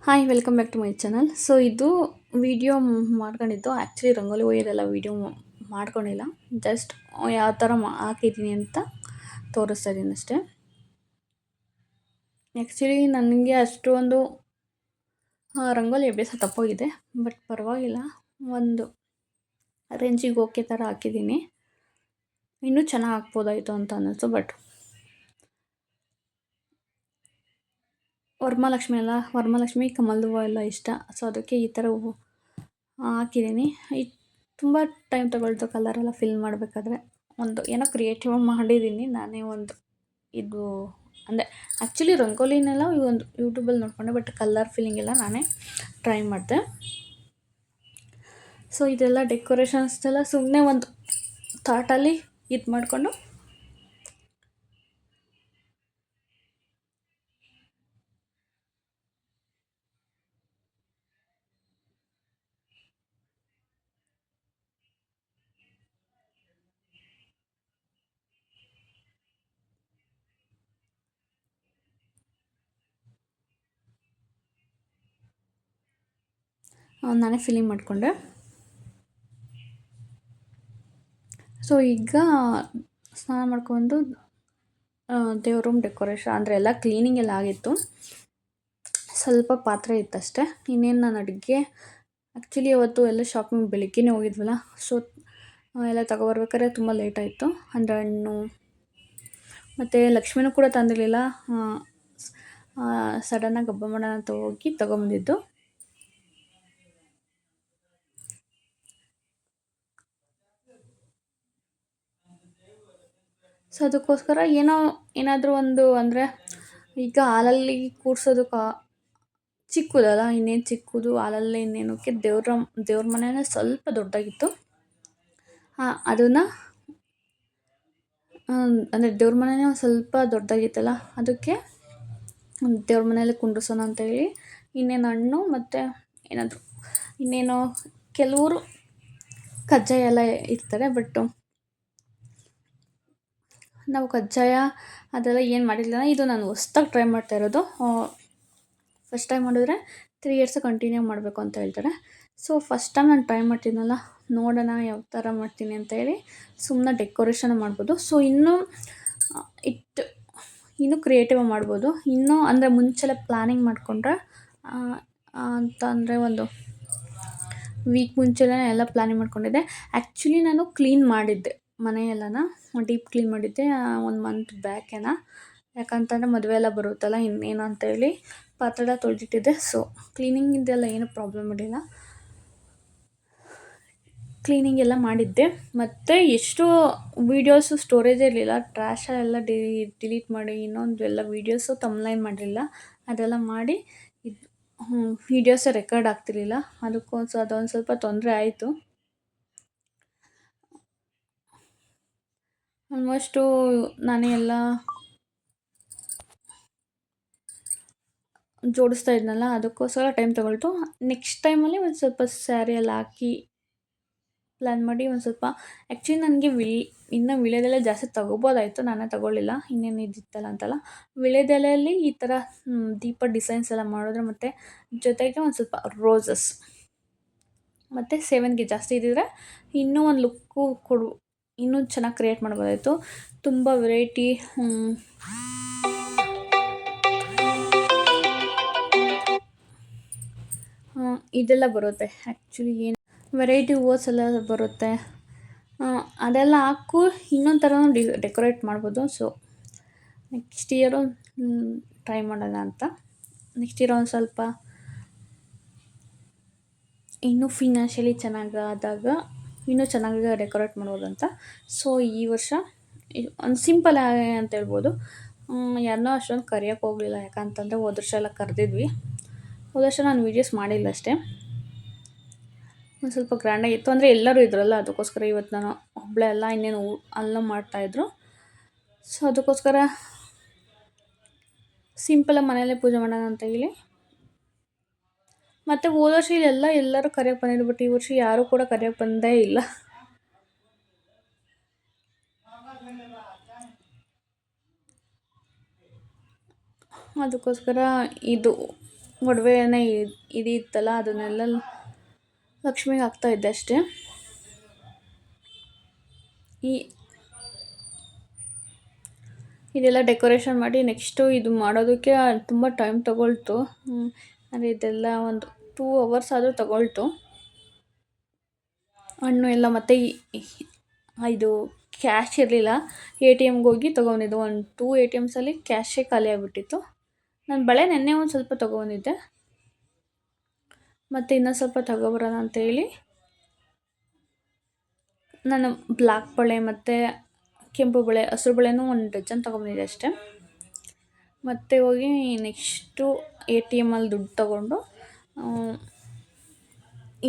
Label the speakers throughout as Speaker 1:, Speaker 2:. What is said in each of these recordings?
Speaker 1: Hi welcome back to my channel. So ಇದು video ಮಾಡ್ಕೊಂಡಿದ್ದು actually rangoli ಒಯ್ಯೋದೆಲ್ಲ ವಿಡಿಯೋ ಮಾಡ್ಕೊಂಡಿಲ್ಲ. ಜಸ್ಟ್ ಯಾವ ಥರ ಹಾಕಿದ್ದೀನಿ ಅಂತ ತೋರಿಸ್ತಾ ಇದ್ದೀನಿ ಅಷ್ಟೇ. ಆ್ಯಕ್ಚುಲಿ ನನಗೆ ಅಷ್ಟೊಂದು ರಂಗೋಲಿ ಅಭ್ಯಾಸ ತಪ್ಪೋಗಿದೆ, ಬಟ್ ಪರವಾಗಿಲ್ಲ, ಒಂದು ರೇಂಜಿಗೆ ಓಕೆ ಥರ ಹಾಕಿದ್ದೀನಿ. ಇನ್ನೂ ಚೆನ್ನಾಗಿ ಹಾಕ್ಬೋದಾಯಿತು ಅಂತ ಅನ್ನಿಸ್ತು. ಬಟ್ ವರಮಹಾಲಕ್ಷ್ಮಿ ಕಮಲದ ಹೂವು ಎಲ್ಲ ಇಷ್ಟ. ಸೊ ಅದಕ್ಕೆ ಈ ಥರ ಹೂವು ಹಾಕಿದ್ದೀನಿ. ತುಂಬ ಟೈಮ್ ತೊಗೊಳ್ತು ಕಲರೆಲ್ಲ ಫಿಲ್ ಮಾಡಬೇಕಾದ್ರೆ. ಒಂದು ಏನೋ ಕ್ರಿಯೇಟಿವ್ ಮಾಡಿದ್ದೀನಿ ನಾನೇ. ಒಂದು ಇದು ಅಂದರೆ ಆ್ಯಕ್ಚುಲಿ ರಂಗೋಲಿನೆಲ್ಲ ಒಂದು ಯೂಟ್ಯೂಬಲ್ಲಿ ನೋಡಿಕೊಂಡೆ, ಬಟ್ ಕಲರ್ ಫಿಲ್ಲಿಂಗ್ ಎಲ್ಲ ನಾನೇ ಟ್ರೈ ಮಾಡಿದೆ. ಸೊ ಇದೆಲ್ಲ ಡೆಕೋರೇಷನ್ಸ್ದೆಲ್ಲ ಸುಮ್ಮನೆ ಒಂದು ಥಾಟಲ್ಲಿ ಇದು ಮಾಡಿಕೊಂಡು ನಾನೇ ಫಿಲ್ಲಿಂಗ್ ಮಾಡಿಕೊಂಡೆ. ಸೊ ಈಗ ಸ್ನಾನ ಮಾಡ್ಕೊಂಡು ದೇವ್ರ ರೂಮ್ ಡೆಕೋರೇಷನ್ ಅಂದರೆ ಎಲ್ಲ ಕ್ಲೀನಿಂಗ್ ಎಲ್ಲ ಆಗಿತ್ತು. ಸ್ವಲ್ಪ ಪಾತ್ರೆ ಇತ್ತಷ್ಟೇ. ಇನ್ನೇನು ನಾನು ಅಡುಗೆ ಆ್ಯಕ್ಚುಲಿ ಅವತ್ತು ಎಲ್ಲ ಶಾಪಿಂಗ್ ಬೆಳಗ್ಗೆನೇ ಹೋಗಿದ್ವಲ್ಲ. ಸೊ ಎಲ್ಲ ತಗೊಬರ್ಬೇಕಾದ್ರೆ ತುಂಬ ಲೇಟ್ ಆಯಿತು. ಅಂದರೆ ಹಣ್ಣು ಮತ್ತು ಲಕ್ಷ್ಮಿನೂ ಕೂಡ ತಂದಿರಲಿಲ್ಲ. ಸಡನ್ನಾಗಿ ಹಬ್ಬ ಮಾಡೋಣ ಅಂತ ಹೋಗಿ ತೊಗೊಂಬಂದಿದ್ದು. ಸೊ ಅದಕ್ಕೋಸ್ಕರ ಏನಾದರೂ ಒಂದು ಅಂದರೆ ಈಗ ಹಾಲಲ್ಲಿ ಕೂಡ್ಸೋದಕ್ಕೆ ಚಿಕ್ಕದಲ್ಲ, ಇನ್ನೇನು ಚಿಕ್ಕದು ಹಾಲಲ್ಲೇ ಇನ್ನೇನಕ್ಕೆ ದೇವ್ರ ಮನೆಯೇ ಸ್ವಲ್ಪ ದೊಡ್ಡದಾಗಿತ್ತು. ಅದನ್ನು ಅಂದರೆ ದೇವ್ರ ಮನೆಯೇ ಒಂದು ಸ್ವಲ್ಪ ದೊಡ್ಡದಾಗಿತ್ತಲ್ಲ, ಅದಕ್ಕೆ ದೇವ್ರ ಮನೆಯಲ್ಲೇ ಕುಂಡ್ರಿಸೋಣ ಅಂತೇಳಿ ಇನ್ನೇನು ಹಣ್ಣು ಮತ್ತು ಏನಾದರೂ ಇನ್ನೇನೋ ಕೆಲವರು ಕಜ್ಜಾಯ ಎಲ್ಲ ಇರ್ತಾರೆ. ಬಟ್ಟು ನಾವು ಕಜ್ಜಾಯ ಅದೆಲ್ಲ ಏನು ಮಾಡಿರಲಿಲ್ಲ. ಇದು ನಾನು ಹೊಸ್ದಾಗಿ ಟ್ರೈ ಮಾಡ್ತಾ ಇರೋದು. ಫಸ್ಟ್ ಟೈಮ್ ಮಾಡಿದ್ರೆ 3 ಇಯರ್ಸ್ ಕಂಟಿನ್ಯೂ ಮಾಡಬೇಕು ಅಂತ ಹೇಳ್ತಾರೆ. ಸೊ ಫಸ್ಟ್ ಟೈಮ್ ನಾನು ಟ್ರೈ ಮಾಡ್ತೀನಲ್ಲ, ನೋಡೋಣ ಯಾವ ಥರ ಮಾಡ್ತೀನಿ ಅಂತೇಳಿ ಸುಮ್ಮನೆ ಡೆಕೋರೇಷನ್ ಮಾಡ್ಬೋದು. ಸೊ ಇನ್ನೂ ಕ್ರಿಯೇಟಿವ್ ಮಾಡ್ಬೋದು. ಇನ್ನೂ ಅಂದರೆ ಮುಂಚೆಲ್ಲ ಪ್ಲ್ಯಾನಿಂಗ್ ಮಾಡಿಕೊಂಡ್ರೆ ಅಂತ ಅಂದರೆ ಒಂದು ವೀಕ್ ಮುಂಚೆನೇ ಎಲ್ಲ ಪ್ಲ್ಯಾನಿಂಗ್ ಮಾಡ್ಕೊಂಡಿದ್ದೆ. ಆ್ಯಕ್ಚುಲಿ ನಾನು ಕ್ಲೀನ್ ಮಾಡಿದ್ದೆ ಮನೆಯೆಲ್ಲನ, ಡೀಪ್ ಕ್ಲೀನ್ ಮಾಡಿದ್ದೆ 1 ಮಂತ್ ಬ್ಯಾಕೇನ. ಯಾಕಂತಂದರೆ ಮದುವೆ ಎಲ್ಲ ಬರುತ್ತಲ್ಲ, ಇನ್ನೇನು ಅಂತೇಳಿ ಪಾತ್ರೆ ಎಲ್ಲ ತೊಳೆದಿಟ್ಟಿದ್ದೆ. ಸೊ ಕ್ಲೀನಿಂಗಿಂದೆಲ್ಲ ಏನೂ ಪ್ರಾಬ್ಲಮ್ ಇರಲಿಲ್ಲ. ಕ್ಲೀನಿಂಗ್ ಎಲ್ಲ ಮಾಡಿದ್ದೆ. ಮತ್ತು ಎಷ್ಟು ವೀಡಿಯೋಸು ಸ್ಟೋರೇಜೇ ಇರಲಿಲ್ಲ. ಟ್ರ್ಯಾಶೆಲ್ಲ ಡಿಲೀಟ್ ಮಾಡಿ ಇನ್ನೊಂದು ಎಲ್ಲ ವೀಡಿಯೋಸು ತಮ್ಲೈನ್ ಮಾಡಲಿಲ್ಲ. ಅದೆಲ್ಲ ಮಾಡಿ ವೀಡಿಯೋಸೇ ರೆಕಾರ್ಡ್ ಆಗ್ತಿರ್ಲಿಲ್ಲ. ಅದೊಂದು ಸ್ವಲ್ಪ ತೊಂದರೆ ಆಯಿತು. ಆಲ್ಮೋಸ್ಟು ನಾನೇ ಎಲ್ಲ ಜೋಡಿಸ್ತಾ ಇದ್ನಲ್ಲ, ಅದಕ್ಕೋಸ್ಕರ ಟೈಮ್ ತೊಗೊಳ್ತು. ನೆಕ್ಸ್ಟ್ ಟೈಮಲ್ಲಿ ಒಂದು ಸ್ವಲ್ಪ ಸ್ಯಾರಿ ಎಲ್ಲ ಹಾಕಿ ಪ್ಲ್ಯಾನ್ ಮಾಡಿ ಒಂದು ಸ್ವಲ್ಪ ಆ್ಯಕ್ಚುಲಿ ನನಗೆ ಇನ್ನೂ ವೀಳ್ಯದೆಲೆ ಜಾಸ್ತಿ ತೊಗೋಬೋದಾಯಿತು, ನಾನೇ ತೊಗೊಳ್ಳಿಲ್ಲ. ಇನ್ನೇನು ಇದಿತ್ತಲ್ಲ ಅಂತಲ್ಲ, ವೀಳ್ಯದೆಲೆಯಲ್ಲಿ ಈ ಥರ ದೀಪ ಡಿಸೈನ್ಸ್ ಎಲ್ಲ ಮಾಡಿದ್ರೆ, ಮತ್ತು ಜೊತೆಗೆ ಒಂದು ಸ್ವಲ್ಪ ರೋಸಸ್ ಮತ್ತು ಸೇವಂತಿಗೆ ಜಾಸ್ತಿ ಇದ್ದಿದ್ರೆ ಇನ್ನೂ ಒಂದು ಲುಕ್ಕು ಇನ್ನೂ ಚೆನ್ನಾಗಿ ಕ್ರಿಯೇಟ್ ಮಾಡ್ಬೋದಾಯಿತು. ತುಂಬ ವೆರೈಟಿ ಇದೆಲ್ಲ ಬರುತ್ತೆ. ಆ್ಯಕ್ಚುಲಿ ಏನು ವೆರೈಟಿ ಹೂವಸ್ ಎಲ್ಲ ಬರುತ್ತೆ. ಅದೆಲ್ಲ ಹಾಕು ಇನ್ನೊಂದು ಥರನೂ ಡೆಕೋರೇಟ್ ಮಾಡ್ಬೋದು. ಸೊ ನೆಕ್ಸ್ಟ್ ಇಯರು ಟ್ರೈ ಮಾಡೋಣ ಅಂತ. ನೆಕ್ಸ್ಟ್ ಇಯರ್ ಒಂದು ಸ್ವಲ್ಪ ಇನ್ನೂ ಫಿನಾನ್ಷಿಯಲಿ ಚೆನ್ನಾಗಾದಾಗ ಇನ್ನೂ ಚೆನ್ನಾಗಿ ಡೆಕೋರೇಟ್ ಮಾಡ್ಬೋದು ಅಂತ. ಸೊ ಈ ವರ್ಷ ಒಂದು ಸಿಂಪಲ್ ಅಂತ ಹೇಳ್ಬೋದು. ಯಾರನ್ನೋ ಅಷ್ಟೊಂದು ಕರೆಯೋಕ್ಕೆ ಹೋಗಲಿಲ್ಲ. ಯಾಕಂತಂದರೆ ಹೋದ ವರ್ಷ ಎಲ್ಲ ಕರೆದಿದ್ವಿ. ಹೋದ ವರ್ಷ ನಾನು ವೀಡಿಯೋಸ್ ಮಾಡಿಲ್ಲ ಅಷ್ಟೇ. ಒಂದು ಸ್ವಲ್ಪ ಗ್ರ್ಯಾಂಡಾಗಿತ್ತು, ಅಂದರೆ ಎಲ್ಲರೂ ಇದ್ರಲ್ಲ, ಅದಕ್ಕೋಸ್ಕರ. ಇವತ್ತು ನಾನು ಒಬ್ಬಳೇ ಅಲ್ಲ, ಇನ್ನೇನು ಅಲ್ಲೂ ಮಾಡ್ತಾಯಿದ್ರು. ಸೊ ಅದಕ್ಕೋಸ್ಕರ ಸಿಂಪಲಾಗಿ ಮನೆಯಲ್ಲೇ ಪೂಜೆ ಮಾಡೋಣ ಅಂತ ಹೇಳಿ. ಮತ್ತು ಹೋದ ವರ್ಷ ಎಲ್ಲರೂ ಕರೆಯೋಕ್ಕೆ ಬಂದಿದ್ರು. ಬಟ್ ಈ ವರ್ಷ ಯಾರೂ ಕೂಡ ಕರೆಯೋಕ್ಕೆ ಬಂದೇ ಇಲ್ಲ. ಅದಕ್ಕೋಸ್ಕರ ಇದು ಒಡವೆನೇ ಇದಿತ್ತಲ್ಲ ಅದನ್ನೆಲ್ಲ ಲಕ್ಷ್ಮಿಗೆ ಹಾಕ್ತಾ ಇದ್ದೆ ಅಷ್ಟೇ. ಈ ಇದೆಲ್ಲ ಡೆಕೋರೇಷನ್ ಮಾಡಿ ನೆಕ್ಸ್ಟು ಇದು ಮಾಡೋದಕ್ಕೆ ತುಂಬ ಟೈಮ್ ತೊಗೊಳ್ತು. ಅಂದರೆ ಇದೆಲ್ಲ ಒಂದು 2 ಅವರ್ಸ್ ಆದರೂ ತೊಗೊಳ್ತು. ಹಣ್ಣು ಎಲ್ಲ ಮತ್ತು ಇದು ಕ್ಯಾಶ್ ಇರಲಿಲ್ಲ. ಎ ಟಿ ಎಮ್ಗೆ ಹೋಗಿ ತೊಗೊಂಡಿದ್ದು. ಒಂದು 2 ಎ ಟಿ ಎಮ್ಸಲ್ಲಿ ಕ್ಯಾಶೇ ಖಾಲಿ ಆಗಿಬಿಟ್ಟಿತ್ತು. ನಾನು ಬಳೆ ನೆನ್ನೆ ಒಂದು ಸ್ವಲ್ಪ ತೊಗೊಂಡಿದ್ದೆ. ಮತ್ತು ಇನ್ನೂ ಸ್ವಲ್ಪ ತೊಗೊಬರೋಣ ಅಂತೇಳಿ ನಾನು ಬ್ಲ್ಯಾಕ್ ಬಳೆ ಮತ್ತು ಕೆಂಪು ಬಳೆ, ಹಸಿರು ಬಳೆನೂ 1 ಡಜನ್ ತೊಗೊಂಬಂದಿದ್ದೆ ಅಷ್ಟೇ. ಮತ್ತು ಹೋಗಿ ನೆಕ್ಸ್ಟು ಎ ಟಿ ಎಮ್ಮಲ್ಲಿ ದುಡ್ಡು ತೊಗೊಂಡು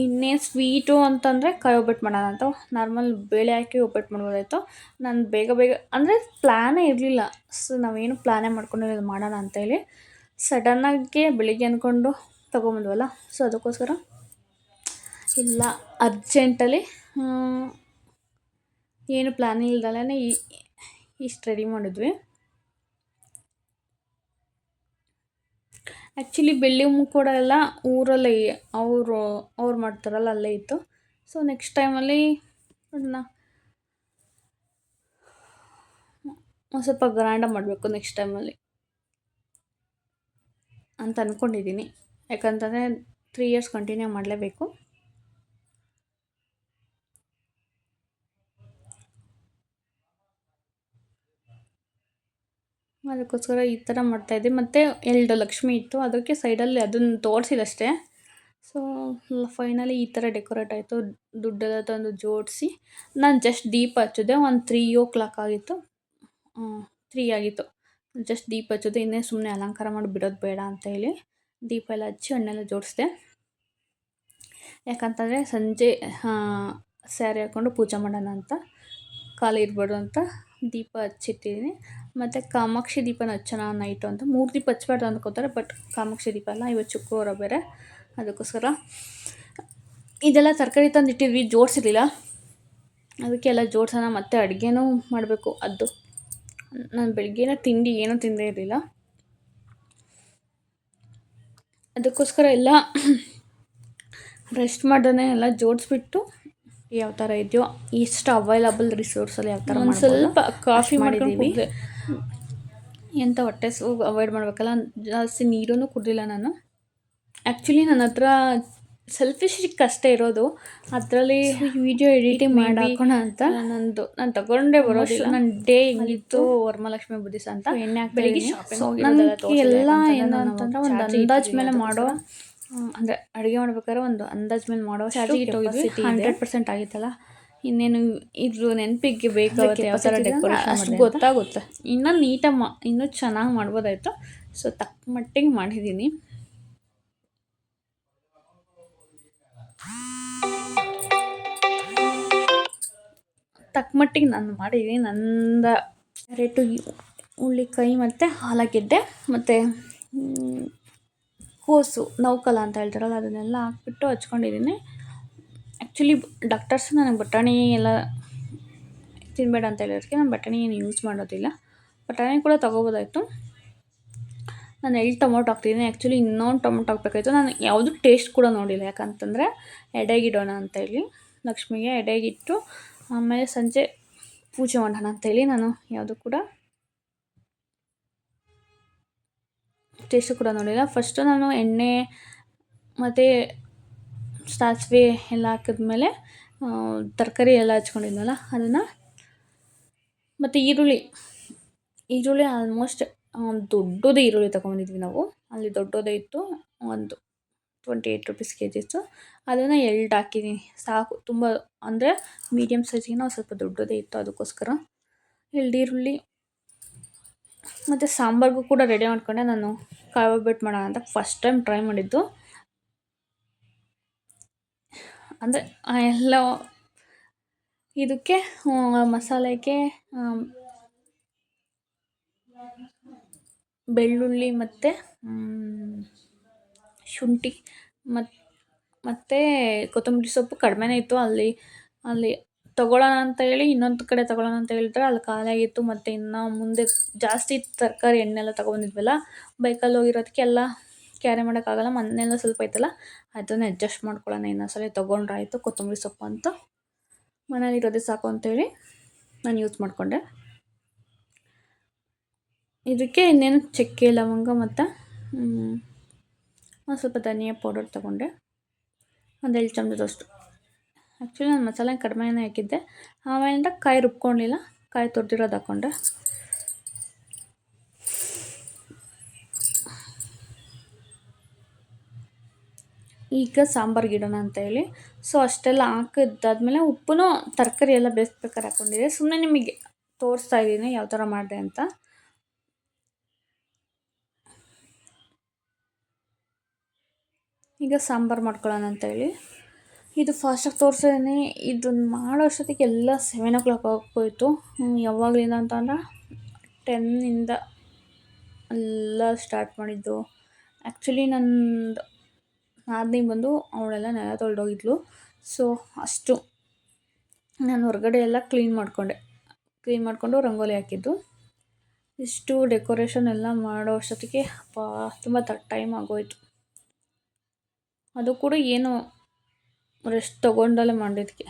Speaker 1: ಇನ್ನೇನು ಸ್ವೀಟು ಅಂತಂದರೆ ಕಾಯಿ ಒಬ್ಬಟ್ಟು ಮಾಡೋಣ ಅಂತ ನಾರ್ಮಲ್ ಬೇಳೆ ಹಾಕಿ ಒಬ್ಬಟ್ಟು ಮಾಡ್ಬೋದಾಯಿತು. ನಾನು ಬೇಗ ಅಂದರೆ ಪ್ಲ್ಯಾನೇ ಇರಲಿಲ್ಲ. ಸೊ ನಾವೇನು ಪ್ಲ್ಯಾನೇ ಮಾಡ್ಕೊಂಡಿರಲಿಲ್ಲ ಮಾಡೋಣ ಅಂತೇಳಿ. ಸಡನ್ನಾಗಿ ಬೆಳಿಗ್ಗೆ ಅಂದ್ಕೊಂಡು ತೊಗೊಂಬಂದ್ವಲ್ಲ, ಸೊ ಅದಕ್ಕೋಸ್ಕರ ಇಲ್ಲ ಅರ್ಜೆಂಟಲ್ಲಿ ಏನು ಪ್ಲ್ಯಾನ್ ಇಲ್ದಲೇ ಇಷ್ಟು ರೆಡಿ ಮಾಡಿದ್ವಿ. ಆ್ಯಕ್ಚುಲಿ ಬೆಳ್ಳಿ ಮುಖವಾಡ ಎಲ್ಲ ಊರಲ್ಲೇ ಅವ್ರು ಮಾಡ್ತಾರಲ್ಲ ಅಲ್ಲೇ ಇತ್ತು. ಸೊ ನೆಕ್ಸ್ಟ್ ಟೈಮಲ್ಲಿ ಅದನ್ನು ಒಂದು ಸ್ವಲ್ಪ ಗ್ರ್ಯಾಂಡಾಗಿ ಮಾಡಬೇಕು ನೆಕ್ಸ್ಟ್ ಟೈಮಲ್ಲಿ ಅಂತ ಅಂದ್ಕೊಂಡಿದ್ದೀನಿ. ಯಾಕಂತಂದರೆ 3 ಇಯರ್ಸ್ ಕಂಟಿನ್ಯೂ ಮಾಡಲೇಬೇಕು. ಅದಕ್ಕೋಸ್ಕರ ಈ ಥರ ಮಾಡ್ತಾಯಿದ್ದೆ. ಮತ್ತು 2 ಲಕ್ಷ್ಮಿ ಇತ್ತು, ಅದಕ್ಕೆ ಸೈಡಲ್ಲಿ ಅದನ್ನು ತೋರಿಸಿದಷ್ಟೇ. ಸೊ ಫೈನಲಿ ಈ ಥರ ಡೆಕೋರೇಟ್ ಆಯಿತು. ದುಡ್ಡೆಲ್ಲ ತಂದು ಜೋಡಿಸಿ ನಾನು ಜಸ್ಟ್ ದೀಪ ಹಚ್ಚಿದೆ. ಒಂದು 3 ಆಗಿತ್ತು. 3 ಆಗಿತ್ತು. ಜಸ್ಟ್ ದೀಪ ಹಚ್ಚೋದು, ಇನ್ನೇ ಸುಮ್ಮನೆ ಅಲಂಕಾರ ಮಾಡಿ ಬಿಡೋದು ಬೇಡ ಅಂತ ಹೇಳಿ ದೀಪ ಎಲ್ಲ ಹಚ್ಚಿ ಹಣ್ಣೆಲ್ಲ ಜೋಡಿಸಿದೆ. ಯಾಕಂತಂದರೆ ಸಂಜೆ ಸ್ಯಾರಿ ಹಾಕ್ಕೊಂಡು ಪೂಜೆ ಮಾಡೋಣ ಅಂತ, ಖಾಲಿ ಇರಬಾರ್ದು ಅಂತ ದೀಪ ಹಚ್ಚಿಟ್ಟಿದ್ದೀನಿ. ಮತ್ತು ಕಾಮಾಕ್ಷಿ ದೀಪನ ಹಚ್ಚೋಣ ನೈಟು ಅಂತ. 3 ದೀಪ ಹಚ್ಬಾರ್ದು ಅಂದ್ಕೋತಾರೆ, ಬಟ್ ಕಾಮಾಕ್ಷಿ ದೀಪ ಅಲ್ಲ, ಇವತ್ತು ಶುಕ್ರವಾರ ಬೇರೆ. ಅದಕ್ಕೋಸ್ಕರ ಇದೆಲ್ಲ ತರಕಾರಿ ತಂದಿಟ್ಟಿದ್ವಿ, ಜೋಡಿಸಿರಲಿಲ್ಲ. ಅದಕ್ಕೆ ಎಲ್ಲ ಜೋಡಿಸೋಣ. ಮತ್ತು ಅಡುಗೆನೂ ಮಾಡಬೇಕು. ಅದು ನಾನು ಬೆಳಗ್ಗೆನೇ ತಿಂಡಿ ಏನೂ ತಿಂದೇ ಇರಲಿಲ್ಲ. ಅದಕ್ಕೋಸ್ಕರ ಎಲ್ಲ ರೆಸ್ಟ್ ಮಾಡ್ದೇ ಎಲ್ಲ ಜೋಡಿಸ್ಬಿಟ್ಟು ಯಾವ ಥರ ಇದೆಯೋ ಎಷ್ಟು ಅವೈಲಬಲ್ ರಿಸೋರ್ಸಲ್ಲಿ ಯಾವ ಥರ ಒಂದು ಸ್ವಲ್ಪ ಕಾಫಿ ಮಾಡಿದ್ದೀವಿ. ಎಂಥ ಹೊಟ್ಟೆ ಅವಾಯ್ಡ್ ಮಾಡಬೇಕಲ್ಲ, ಜಾಸ್ತಿ ನೀರೂ ಕುಡಿದಿಲ್ಲ ನಾನು. ಆ್ಯಕ್ಚುಲಿ ನನ್ನ ಹತ್ರ ಸೆಲ್ಫಿಶಿಗೆ ಅಷ್ಟೇ ಇರೋದು. ಅದರಲ್ಲಿ ವಿಡಿಯೋ ಎಡಿಟಿಂಗ್ ಮಾಡಿ ಹಾಕೋಣ ಅಂತ ನಾನು ತಗೊಂಡೇ ಬರೋದಿಲ್ಲ. ನನ್ನ ಡೇ ಹೆಂಗಿತ್ತು ವರಮಹಾಲಕ್ಷ್ಮಿ ಬುದ್ಧಿಸ ಅಂತ ಎಣ್ಣೆ ಬೆಳಿಗ್ಗೆ ನನಗೆ ಎಲ್ಲ ಏನು ಅಂತಂದರೆ ಒಂದು ಅಂದಾಜು ಮೇಲೆ ಮಾಡೋ, ಅಂದರೆ ಅಡುಗೆ ಮಾಡ್ಬೇಕಾದ್ರೆ ಒಂದು ಅಂದಾಜು ಮೇಲೆ ಮಾಡೋ ಕೆಪಾಸಿಟಿ 100% ಆಗಿತ್ತಲ್ಲ. ಇನ್ನೇನು ಇದ್ರ ನೆನಪಿಗೆ ಬೇಕಾಗುತ್ತೆ ಯಾವ ಥರ ಡೆಕೋರೇಷನ್ ಅಷ್ಟು ಗೊತ್ತಾಗುತ್ತೆ. ಇನ್ನೂ ನೀಟಾಗಿ ಇನ್ನೂ ಚೆನ್ನಾಗಿ ಮಾಡ್ಬೋದಾಯಿತು. ಸೊ ತಕ್ಕ ಮಟ್ಟಿಗೆ ಮಾಡಿದ್ದೀನಿ. ತಕ್ಕ ಮಟ್ಟಿಗೆ ನಾನು ಮಾಡಿದ್ದೀನಿ. ನಂದು ರೇಟು ಹುಳ್ಳಿಕಾಯಿ ಮತ್ತು ಆಲೂಗೆಡ್ಡೆ ಮತ್ತು ಕೋಸು ನೌಕಲ ಅಂತ ಹೇಳ್ತಾರಲ್ಲ ಅದನ್ನೆಲ್ಲ ಹಾಕ್ಬಿಟ್ಟು ಹಚ್ಕೊಂಡಿದ್ದೀನಿ. ಆ್ಯಕ್ಚುಲಿ ಡಾಕ್ಟರ್ಸ್ ನನಗೆ ಬಟಾಣಿ ಎಲ್ಲ ತಿನ್ನಬೇಡ ಅಂತ ಹೇಳಿರೋದಕ್ಕೆ ನಾನು ಬಟಾಣಿ ಏನು ಯೂಸ್ ಮಾಡೋದಿಲ್ಲ. ಬಟಾಣಿ ಕೂಡ ತೊಗೋಬೋದಾಯಿತು. ನಾನು 2 ಟೊಮೊಟೊ ಹಾಕ್ತಿದ್ದೀನಿ. ಆ್ಯಕ್ಚುಲಿ ಇನ್ನೊಂದು ಟೊಮೊಟೊ ಹಾಕ್ಬೇಕಾಯ್ತು. ನಾನು ಯಾವುದೂ ಟೇಸ್ಟ್ ಕೂಡ ನೋಡಿಲ್ಲ. ಯಾಕಂತಂದರೆ ಎಡೆಗಿಡೋಣ ಅಂತೇಳಿ, ಲಕ್ಷ್ಮಿಗೆ ಎಡೆಗಿಟ್ಟು ಆಮೇಲೆ ಸಂಜೆ ಪೂಜೆ ಮಾಡೋಣ ಅಂತೇಳಿ ನಾನು ಯಾವುದೂ ಕೂಡ ಟೇಸ್ಟು ಕೂಡ ನೋಡಿಲ್ಲ. ಫಸ್ಟು ನಾನು ಎಣ್ಣೆ ಮತ್ತು ಸಾಸಿವೆ ಎಲ್ಲ ಹಾಕಿದ್ಮೇಲೆ ತರಕಾರಿ ಎಲ್ಲ ಹಚ್ಕೊಂಡಿದ್ನಲ್ಲ ಅದನ್ನು, ಮತ್ತು ಈರುಳ್ಳಿ ಆಲ್ಮೋಸ್ಟ್ ದೊಡ್ಡದೇ ಈರುಳ್ಳಿ ತೊಗೊಂಡಿದ್ವಿ ನಾವು. ಅಲ್ಲಿ ದೊಡ್ಡದೇ ಇತ್ತು, ಒಂದು 28 ರೂಪೀಸ್ kg ಇತ್ತು. ಅದನ್ನು 2 ಹಾಕಿದ್ದೀನಿ ಸಾಕು. ತುಂಬ ಅಂದರೆ ಮೀಡಿಯಮ್ ಸೈಜಿಗೆ ನಾವು ಸ್ವಲ್ಪ ದೊಡ್ಡದೇ ಇತ್ತು, ಅದಕ್ಕೋಸ್ಕರ 2 ಈರುಳ್ಳಿ. ಮತ್ತು ಸಾಂಬಾರಿಗೂ ಕೂಡ ರೆಡಿ ಮಾಡ್ಕೊಂಡೆ. ನಾನು ಕಾಯಿ ಒಬ್ಬಟ್ಟು ಮಾಡೋಣ ಅಂತ ಫಸ್ಟ್ ಟೈಮ್ ಟ್ರೈ ಮಾಡಿದ್ದು. ಅಂದರೆ ಎಲ್ಲ ಇದಕ್ಕೆ ಮಸಾಲೆಗೆ ಬೆಳ್ಳುಳ್ಳಿ ಮತ್ತು ಶುಂಠಿ ಮತ್ತು ಕೊತ್ತಂಬರಿ ಸೊಪ್ಪು ಕಡಿಮೆನೇ ಇತ್ತು. ಅಲ್ಲಿ ತೊಗೊಳ್ಳೋಣ ಅಂತ ಹೇಳಿ ಇನ್ನೊಂದು ಕಡೆ ತೊಗೊಳ್ಳೋಣ ಅಂತ ಹೇಳಿದ್ರೆ ಅಲ್ಲಿ ಖಾಲಿಯಾಗಿತ್ತು. ಮತ್ತು ಇನ್ನು ಮುಂದೆ ಜಾಸ್ತಿ ತರಕಾರಿ ಎಣ್ಣೆಲ್ಲ ತೊಗೊಂಡಿದ್ವಲ್ಲ, ಬೈಕಲ್ಲಿ ಹೋಗಿರೋದಕ್ಕೆ ಎಲ್ಲ ಕ್ಯಾರಿ ಮಾಡೋಕ್ಕಾಗಲ್ಲ, ಮನೆಯೆಲ್ಲ ಸ್ವಲ್ಪ ಐತಲ್ಲ ಅದನ್ನು ಅಡ್ಜಸ್ಟ್ ಮಾಡ್ಕೊಳ್ಳೋಣ, ಇನ್ನೊಂದ್ಸಲ ತೊಗೊಂಡ್ರಾಯ್ತು ಕೊತ್ತಂಬರಿ ಸೊಪ್ಪು ಅಂತ. ಮನೇಲಿರೋದೇ ಸಾಕು ಅಂತೇಳಿ ನಾನು ಯೂಸ್ ಮಾಡಿಕೊಂಡೆ. ಇದಕ್ಕೆ ಇನ್ನೇನು ಚಕ್ಕೆ ಲವಂಗ ಮತ್ತು ಒಂದು ಸ್ವಲ್ಪ ಧನಿಯಾ ಪೌಡರ್ ತೊಗೊಂಡೆ, ಒಂದು 2 ಚಮಚದಷ್ಟು. ಆ್ಯಕ್ಚುಲಿ ನಾನು ಮಸಾಲೆ ಕಡಿಮೆನೇ ಹಾಕಿದ್ದೆ, ಆಮೇಲಿಂದ ಕಾಯಿ ರುಬ್ಕೊಂಡಿಲ್ಲ, ಕಾಯಿ ತುರಿದಿರೋದು ಹಾಕ್ಕೊಂಡೆ. ಈಗ ಸಾಂಬಾರ್ಗೆ ಇಡೋಣ ಅಂತ ಹೇಳಿ ಅಷ್ಟೆಲ್ಲ ಹಾಕಿದ್ದಾದ್ಮೇಲೆ ಉಪ್ಪು ತರಕಾರಿ ಎಲ್ಲ ಬೇಯಿಸ್ಬೇಕಾದ್ರೆ ಹಾಕ್ಕೊಂಡಿದ್ದೆ. ಸುಮ್ಮನೆ ನಿಮಗೆ ತೋರಿಸ್ತಾ ಇದ್ದೀನಿ ಯಾವ ಥರ ಮಾಡಿದೆ ಅಂತ. ಈಗ ಸಾಂಬಾರು ಮಾಡ್ಕೊಳ್ಳೋಣ ಅಂತ ಹೇಳಿ ಇದು ಫಾಸ್ಟಾಗಿ ತೋರಿಸಿದ್ದೀನಿ. ಇದನ್ನು ಮಾಡೋ ಅಷ್ಟೊತ್ತಿಗೆ ಎಲ್ಲ 7 o'clock ಆಗೋಯ್ತು. ಯಾವಾಗಲಿಂದ ಅಂತಂದ್ರೆ 10 ಎಲ್ಲ ಸ್ಟಾರ್ಟ್ ಮಾಡಿದ್ದು. ಆ್ಯಕ್ಚುಲಿ ನಂದು ನಾದಿನಿ ಬಂದು ಅವಳೆಲ್ಲ ನೆಲ ತೊಳೆದೋಗಿದ್ಲು. ಅಷ್ಟು ನಾನು ಹೊರಗಡೆ ಎಲ್ಲ ಕ್ಲೀನ್ ಮಾಡಿಕೊಂಡು ರಂಗೋಲಿ ಹಾಕಿದ್ದು. ಇಷ್ಟು ಡೆಕೋರೇಷನ್ ಎಲ್ಲ ಮಾಡೋ ಅಷ್ಟೊತ್ತಿಗೆ ತುಂಬ ಟೈಮ್ ಆಗೋಯ್ತು. ಅದು ಕೂಡ ಏನು ರೆಸ್ಟ್ ತೊಗೊಂಡಲ್ಲೇ ಮಾಡಿದ್ದಕ್ಕೆ.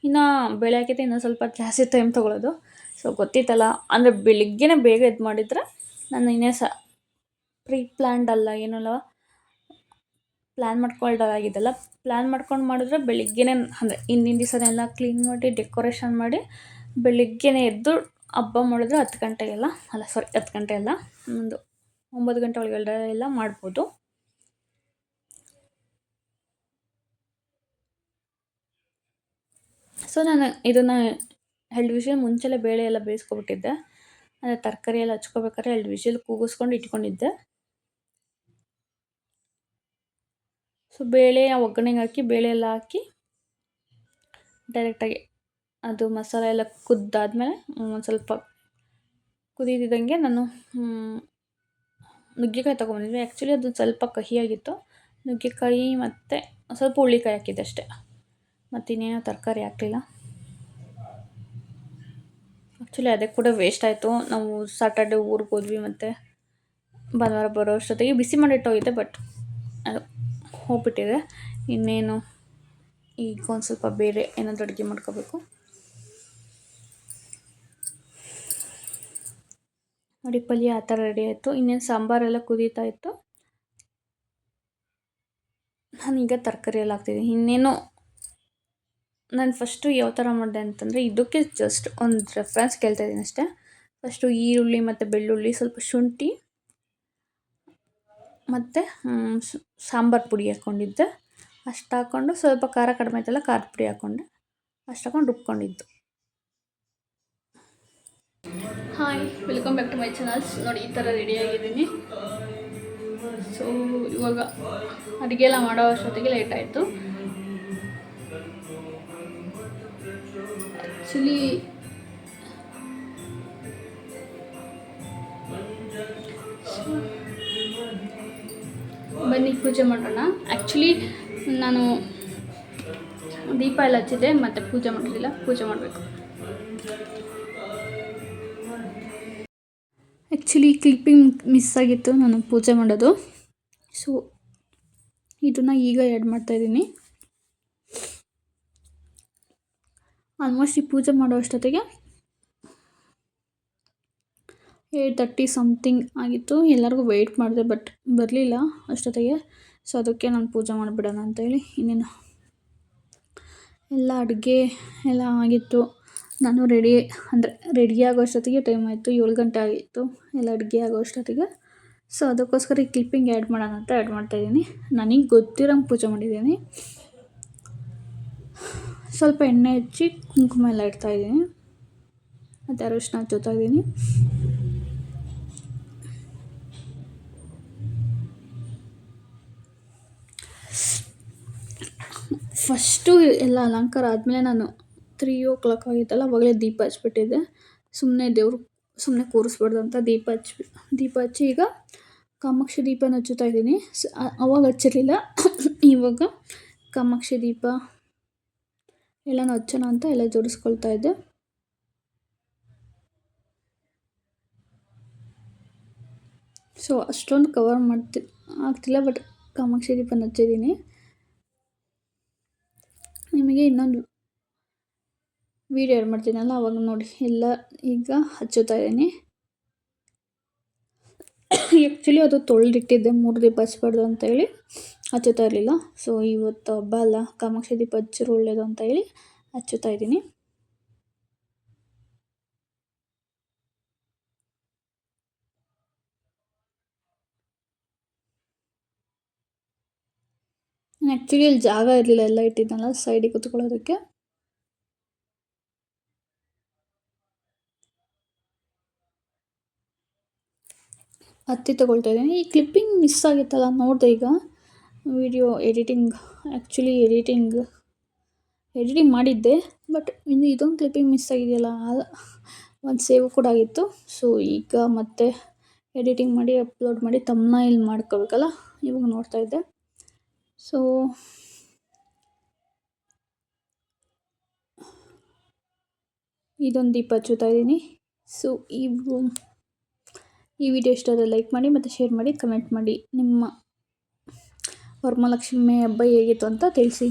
Speaker 1: ಇನ್ನು ಬೇಳೆ ಹಾಕಿದ್ದೆ ಇನ್ನೊಂದು ಸ್ವಲ್ಪ ಜಾಸ್ತಿ ಟೈಮ್ ತೊಗೊಳ್ಳೋದು. ಗೊತ್ತಿತ್ತಲ್ಲ, ಅಂದರೆ ಬೆಳಿಗ್ಗೆನೇ ಬೇಗ ಎದ್ದು ಮಾಡಿದರೆ ನಾನು ಇನ್ನೇ ಪ್ರೀ ಪ್ಲ್ಯಾನ್ಡ್ ಅಲ್ಲ, ಏನಲ್ಲ ಪ್ಲ್ಯಾನ್ ಮಾಡ್ಕೊಳ್ಳೋದಾಗಿದ್ದಲ್ಲ. ಪ್ಲ್ಯಾನ್ ಮಾಡ್ಕೊಂಡು ಮಾಡಿದ್ರೆ ಬೆಳಿಗ್ಗೆನೇ, ಅಂದರೆ ಹಿಂದಿನ ದಿವಸನೆಲ್ಲ ಕ್ಲೀನ್ ಮಾಡಿ ಡೆಕೋರೇಷನ್ ಮಾಡಿ ಬೆಳಿಗ್ಗೆನೇ ಎದ್ದು ಹಬ್ಬ ಮಾಡಿದ್ರೆ 10 ಗಂಟೆಗೆಲ್ಲ 10 ಗಂಟೆ ಅಲ್ಲ, ಒಂದು 9 ಗಂಟೆ ಒಳಗಡೆ ಎಲ್ಲ ಮಾಡ್ಬೋದು. ನಾನು ಇದನ್ನು 2 ವಿಷಲ್ ಮುಂಚೆಲೇ ಬೇಳೆ ಎಲ್ಲ ಬೇಯಿಸ್ಕೊಬಿಟ್ಟಿದ್ದೆ. ಅಂದರೆ ತರಕಾರಿ ಎಲ್ಲ ಹಚ್ಕೋಬೇಕಾದ್ರೆ 2 ವಿಷಲ್ ಕೂಗಿಸ್ಕೊಂಡು ಇಟ್ಕೊಂಡಿದ್ದೆ. ಬೇಳೆ ಒಗ್ಗರಣೆಗೆ ಹಾಕಿ ಬೇಳೆ ಎಲ್ಲ ಹಾಕಿ ಡೈರೆಕ್ಟಾಗಿ ಅದು ಮಸಾಲೆ ಎಲ್ಲ ಕುದ್ದಾದ್ಮೇಲೆ ಒಂದು ಸ್ವಲ್ಪ ಕುದೀತಿದ್ದಂಗೆ ನಾನು ನುಗ್ಗೆಕಾಯಿ ತೊಗೊಂಬಂದಿದ್ದೆ. ಆ್ಯಕ್ಚುಲಿ ಅದು ಸ್ವಲ್ಪ ಕಹಿಯಾಗಿತ್ತು. ನುಗ್ಗೆಕಾಯಿ ಮತ್ತು ಸ್ವಲ್ಪ ಹುಳ್ಳಿಕಾಯಿ ಹಾಕಿದ್ದೆ ಅಷ್ಟೇ, ಮತ್ತು ಇನ್ನೇನೋ ತರಕಾರಿ ಹಾಕಲಿಲ್ಲ. ಆ್ಯಕ್ಚುಲಿ ಅದೇ ಕೂಡ ವೇಸ್ಟ್ ಆಯಿತು. ನಾವು ಸಾಟರ್ಡೆ ಊರಿಗೆ ಹೋದ್ವಿ ಮತ್ತು ಭಾನುವಾರ ಬರೋ ಅಷ್ಟೊತ್ತಿಗೆ ಬಿಸಿ ಮಾಡಿಟ್ಟೋಗಿದ್ದೆ, ಬಟ್ ಅದು ಹೋಗ್ಬಿಟ್ಟಿದೆ. ಇನ್ನೇನು ಈಗ ಒಂದು ಸ್ವಲ್ಪ ಬೇರೆ ಏನಾದರೂ ಅಡುಗೆ ಮಾಡ್ಕೋಬೇಕು. ನೋಡಿ, ಪಲ್ಯ ಆ ಥರ ರೆಡಿ ಆಯಿತು. ಇನ್ನೇನು ಸಾಂಬಾರೆಲ್ಲ ಕುದೀತಾ ಇತ್ತು. ನಾನೀಗ ತರಕಾರಿ ಎಲ್ಲ ಹಾಕ್ತಿದ್ದೀನಿ. ಇನ್ನೇನು ನಾನು ಫಸ್ಟು ಯಾವ ಥರ ಮಾಡಿದೆ ಅಂತಂದರೆ, ಇದಕ್ಕೆ ಜಸ್ಟ್ ಒಂದು ರೆಫರೆನ್ಸ್ ಕೇಳ್ತಾ ಇದ್ದೀನಿ ಅಷ್ಟೇ. ಫಸ್ಟು ಈರುಳ್ಳಿ ಮತ್ತು ಬೆಳ್ಳುಳ್ಳಿ, ಸ್ವಲ್ಪ ಶುಂಠಿ ಮತ್ತು ಸಾಂಬಾರು ಪುಡಿ ಹಾಕ್ಕೊಂಡಿದ್ದೆ. ಅಷ್ಟು ಹಾಕ್ಕೊಂಡು ಸ್ವಲ್ಪ ಖಾರ ಕಡಿಮೆ ಆಯ್ತಲ್ಲ, ಖಾರದ ಪುಡಿ ಹಾಕ್ಕೊಂಡೆ. ಅಷ್ಟು ಹಾಕ್ಕೊಂಡು ರುಬ್ಕೊಂಡಿದ್ದು. Hi, welcome back to my channels. ನೋಡಿ, ಈ ಥರ ರೆಡಿಯಾಗಿದ್ದೀನಿ. ಇವಾಗ ಅಡುಗೆ ಎಲ್ಲ ಮಾಡೋ ಅಷ್ಟೊತ್ತಿಗೆ ಲೇಟ್ ಆಯಿತು. ಆ್ಯಕ್ಚುಲಿ ಬನ್ನಿ ಪೂಜೆ ಮಾಡೋಣ. ಆ್ಯಕ್ಚುಲಿ ನಾನು ದೀಪ ಎಲ್ಲ ಹಚ್ಚಿದ್ದೆ, ಮತ್ತು ಪೂಜೆ ಮಾಡಿರಲಿಲ್ಲ. ಪೂಜೆ ಮಾಡಬೇಕು. ಆ್ಯಕ್ಚುಲಿ ಕ್ಲಿಪ್ಪಿಂಗ್ ಮಿಸ್ ಆಗಿತ್ತು ನಾನು ಪೂಜೆ ಮಾಡೋದು. ಇದನ್ನು ಈಗ ಆ್ಯಡ್ ಮಾಡ್ತಾಯಿದ್ದೀನಿ. ಆಲ್ಮೋಸ್ಟ್ ಈ ಪೂಜೆ ಮಾಡೋ ಅಷ್ಟೊತ್ತಿಗೆ 8:30 ಸಮಥಿಂಗ್ ಆಗಿತ್ತು. ಎಲ್ಲರಿಗೂ ವೆಯ್ಟ್ ಮಾಡಿದೆ, ಬಟ್ ಬರಲಿಲ್ಲ ಅಷ್ಟೊತ್ತಿಗೆ. ಅದಕ್ಕೆ ನಾನು ಪೂಜೆ ಮಾಡಿಬಿಡೋಣ ಅಂತೇಳಿ ಇನ್ನೇನು ಎಲ್ಲ ಅಡುಗೆ ಎಲ್ಲ ಆಗಿತ್ತು. ನಾನು ರೆಡಿ ಆಗೋ ಅಷ್ಟೊತ್ತಿಗೆ ಟೈಮ್ ಆಯಿತು. 7 ಗಂಟೆ ಆಗಿತ್ತು ಎಲ್ಲ ಅಡುಗೆ ಆಗೋ ಅಷ್ಟೊತ್ತಿಗೆ. ಅದಕ್ಕೋಸ್ಕರ ಈ ಕ್ಲಿಪ್ಪಿಂಗ್ ಆ್ಯಡ್ ಮಾಡೋಣ ಅಂತ ಆ್ಯಡ್ ಮಾಡ್ತಾಯಿದ್ದೀನಿ. ನನಗೆ ಗೊತ್ತಿರೋಂಗೆ ಪೂಜೆ ಮಾಡಿದ್ದೀನಿ. ಸ್ವಲ್ಪ ಎಣ್ಣೆ ಹಚ್ಚಿ ಕುಂಕುಮ ಎಲ್ಲ ಇಡ್ತಾಯಿದ್ದೀನಿ, ಮತ್ತು ಅರಿಶಿನ ಹಚ್ಚೋತಾ ಇದ್ದೀನಿ. ಫಸ್ಟು ಎಲ್ಲ ಅಲಂಕಾರ ಆದಮೇಲೆ ನಾನು 3 o'clock ಆಗಿತ್ತಲ್ಲ, ಅವಾಗಲೇ ದೀಪ ಹಚ್ಬಿಟ್ಟಿದ್ದೆ. ಸುಮ್ಮನೆ ಕೂರಿಸ್ಬಾರ್ದು ಅಂತ ದೀಪ ಹಚ್ಚಿ ಈಗ ಕಾಮಾಕ್ಷಿ ದೀಪನ ಹಚ್ಚುತ್ತಾ ಇದ್ದೀನಿ. ಅವಾಗ ಹಚ್ಚಿರಲಿಲ್ಲ, ಇವಾಗ ಕಾಮಾಕ್ಷಿ ದೀಪ ಎಲ್ಲನೂ ಹಚ್ಚೋಣ ಅಂತ ಎಲ್ಲ ಜೋಡಿಸ್ಕೊಳ್ತಾ ಇದ್ದೆ. ಸೊ ಅಷ್ಟೊಂದು ಕವರ್ ಆಗ್ತಿಲ್ಲ, ಬಟ್ ಕಾಮಾಕ್ಷಿ ದೀಪನ ಹಚ್ಚಿದ್ದೀನಿ. ನಿಮಗೆ ಇನ್ನೊಂದು ವೀಡಿಯೋ ಆ್ಯಡ್ ಮಾಡ್ತೀನಲ್ಲ ಅವಾಗ ನೋಡಿ. ಎಲ್ಲ ಈಗ ಹಚ್ಚುತ್ತಾ ಇದ್ದೀನಿ. ಆ್ಯಕ್ಚುಲಿ ಅದು ತೊಳೆದಿಟ್ಟಿದ್ದೆ 3 ದೀಪ ಹಚ್ಬಾರ್ದು ಅಂತೇಳಿ ಹಚ್ಚುತ್ತಾ ಇರಲಿಲ್ಲ. ಸೊ ಇವತ್ತು ಹಬ್ಬ ಅಲ್ಲ, ಕಾಮಾಕ್ಷಿ ದೀಪ ಹಚ್ಚಿರೋ ಒಳ್ಳೆಯದು ಅಂತ ಹೇಳಿ ಹಚ್ಚುತ್ತಾ ಇದ್ದೀನಿ. ಆ್ಯಕ್ಚುಲಿ ಅಲ್ಲಿ ಜಾಗ ಇರಲಿಲ್ಲ, ಎಲ್ಲ ಇಟ್ಟಿದ್ದನಲ್ಲ ಸೈಡಿಗೆ ಕೂತ್ಕೊಳ್ಳೋದಕ್ಕೆ. ಹತ್ತಿ ತೊಗೊಳ್ತಾ ಇದ್ದೀನಿ. ಈ ಕ್ಲಿಪ್ಪಿಂಗ್ ಮಿಸ್ ಆಗಿತ್ತಲ್ಲ, ನೋಡಿದೆ ಈಗ ವಿಡಿಯೋ ಆ್ಯಕ್ಚುಲಿ ಎಡಿಟಿಂಗ್ ಮಾಡಿದ್ದೆ, ಬಟ್ ಇನ್ನು ಇದೊಂದು ಕ್ಲಿಪ್ಪಿಂಗ್ ಮಿಸ್ ಆಗಿದೆಯಲ್ಲ, ಒಂದು ಸೇವ್ ಕೂಡ ಆಗಿತ್ತು. ಸೊ ಈಗ ಮತ್ತೆ ಎಡಿಟಿಂಗ್ ಮಾಡಿ ಅಪ್ಲೋಡ್ ಮಾಡಿ ಥಂಬ್ನೈಲ್ ಮಾಡ್ಕೋಬೇಕಲ್ಲ, ಇವಾಗ ನೋಡ್ತಾ ಇದ್ದೆ. ಸೊ ಇದೊಂದು ದೀಪ ಹಚ್ಚುತ್ತಾ ಇದ್ದೀನಿ. ಸೊ ಈ ವಿಡಿಯೋ ಇಷ್ಟ ಆದರೆ ಲೈಕ್ ಮಾಡಿ ಮತ್ತು ಶೇರ್ ಮಾಡಿ, ಕಮೆಂಟ್ ಮಾಡಿ ನಿಮ್ಮ ವರಮಹಾಲಕ್ಷ್ಮಿ ಹಬ್ಬ ಹೇಗಿತ್ತು ಅಂತ ತಿಳಿಸಿ.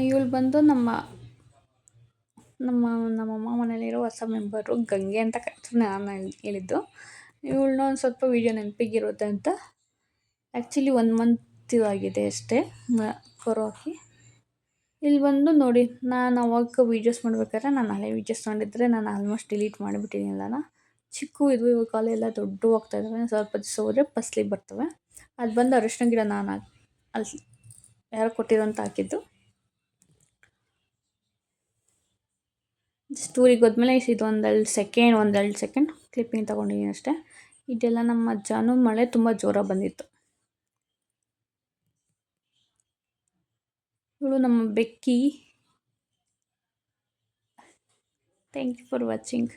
Speaker 1: ಇವಳು ಬಂದು ನಮ್ಮ ನಮ್ಮಮ್ಮ ಮನೇಲಿರೋ ಹೊಸ ಮೆಂಬರು ಗಂಗೆ ಅಂತ ನಾನು ಹೇಳಿದ್ದು. ಇವಳನ್ನ ಒಂದು ಸ್ವಲ್ಪ ವೀಡಿಯೋ ನೆನಪಿಗಿರುತ್ತೆ ಅಂತ ಆ್ಯಕ್ಚುಲಿ 1 ಮಂತ್ ಆಗಿದೆ ಅಷ್ಟೇ ಕರು ಹಾಕಿ. ಇಲ್ಲಿ ಬಂದು ನೋಡಿ, ನಾನು ಅವಾಗ ವೀಡಿಯೋಸ್ ಮಾಡ್ಬೇಕಾದ್ರೆ ನಾನು ಹಳೆ ವೀಡಿಯೋಸ್ ನೋಡಿದರೆ ನಾನು ಆಲ್ಮೋಸ್ಟ್ ಡಿಲೀಟ್ ಮಾಡಿಬಿಟ್ಟಿದ್ದೀನಲ್ಲ. ಚಿಕ್ಕ ಇವು ಕಾಲೆಲ್ಲ ದೊಡ್ಡವು ಆಗ್ತಾ ಇದ್ದಾವೆ. ಸ್ವಲ್ಪ ದಿವಸ ಹೋದರೆ ಫಸಲಿಗೆ ಬರ್ತವೆ. ಅದು ಬಂದು ಅರಿಶಿನ ಗಿಡ ನಾನು ಅಲ್ಲಿ ಯಾರೋ ಕೊಟ್ಟಿರೋ ಅಂತ ಹಾಕಿದ್ದು. ಜಸ್ಟ್ ಊರಿಗೆ ಹೋದ್ಮೇಲೆ ಇದು ಒಂದೆರಡು ಸೆಕೆಂಡ್ ಕ್ಲಿಪ್ಪಿಂಗ್ ತೊಗೊಂಡಿದ್ದೀನಿ ಅಷ್ಟೇ. ಇದೆಲ್ಲ ನಮ್ಮ ಅಜ್ಜನೂ ಮಳೆ ತುಂಬ ಜೋರಾಗಿ ಬಂದಿತ್ತು. ಇವಳು ನಮ್ಮ ಬೆಕ್ಕಿ. Thank you for watching.